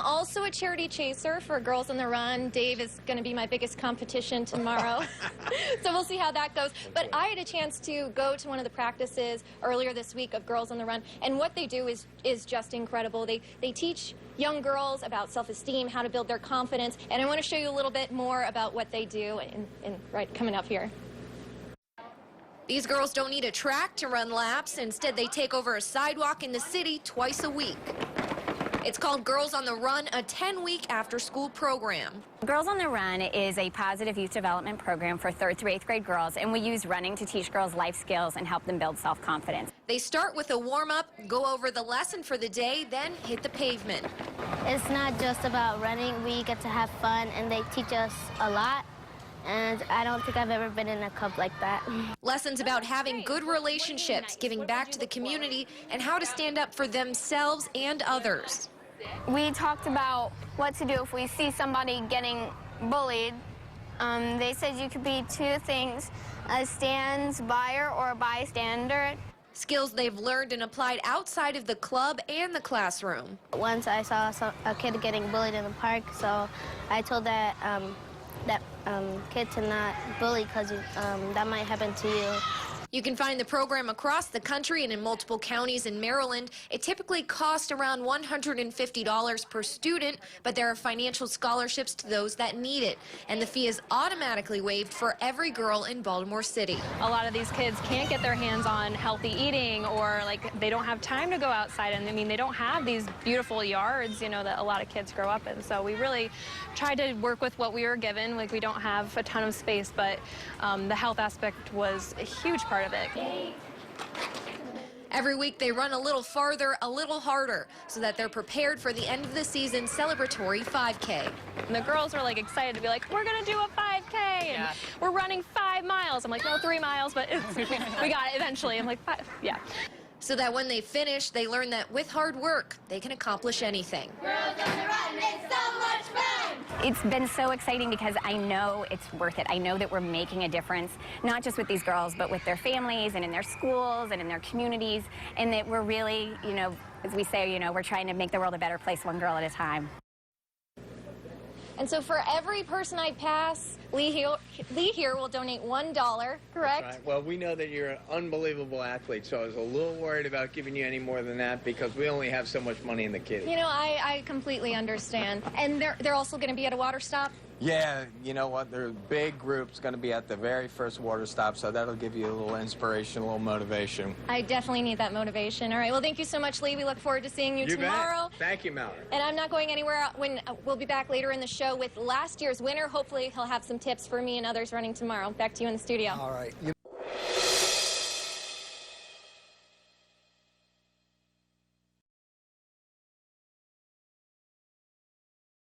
Also a charity chaser for Girls on the Run. Dave is going to be my biggest competition tomorrow. So we'll see how that goes. But I had a chance to go to one of the practices earlier this week of Girls on the Run, and what they do is just incredible. They teach young girls about self-esteem, how to build their confidence, and I want to show you a little bit more about what they do right coming up here. These girls don't need a track to run laps. Instead, they take over a sidewalk in the city twice a week. It's called Girls on the Run, a 10-week after-school program. Girls on the Run is a positive youth development program for 3rd through 8th grade girls, and we use running to teach girls life skills and help them build self-confidence. They start with a warm-up, go over the lesson for the day, then hit the pavement. It's not just about running. We get to have fun, and they teach us a lot. And I don't think I've ever been in a club like that. Lessons about having good relationships, giving back to the community, and how to stand up for themselves and others. We talked about what to do if we see somebody getting bullied. They said you could be two things, a stands-buyer or a bystander. Skills they've learned and applied outside of the club and the classroom. Once I saw a kid getting bullied in the park, so I told that kid to not bully because that might happen to you. You can find the program across the country and in multiple counties in Maryland. It typically costs around $150 per student, but there are financial scholarships to those that need it. And the fee is automatically waived for every girl in Baltimore City. A lot of these kids can't get their hands on healthy eating, or they don't have time to go outside. And I mean, they don't have these beautiful yards, that a lot of kids grow up in. So we really tried to work with what we were given. We don't have a ton of space, but the health aspect was a huge part of it. Every week they run a little farther, a little harder, so that they're prepared for the end of the season celebratory 5K. And the girls were excited to be we're gonna do a 5K, and we're running 5 miles. I'm like, no, 3 miles, but we got it eventually. I'm like, 5, yeah. So that when they finish, they learn that with hard work, they can accomplish anything. Girls on the Run, it's so much fun! It's been so exciting because I know it's worth it. I know that we're making a difference, not just with these girls, but with their families and in their schools and in their communities, and that we're really, as we say, we're trying to make the world a better place one girl at a time. And so for every person I pass, Lee here will donate $1, correct? That's right. Well, we know that you're an unbelievable athlete, so I was a little worried about giving you any more than that because we only have so much money in the kitty. I completely understand. And they're also going to be at a water stop? Yeah, you know what? There's a big group's going to be at the very first water stop, so that'll give you a little inspiration, a little motivation. I definitely need that motivation. All right, well, thank you so much, Lee. We look forward to seeing you tomorrow. Bet. Thank you, Mallory. And I'm not going anywhere. We'll be back later in the show with last year's winner. Hopefully he'll have some tips for me and others running tomorrow. Back to you in the studio. All right.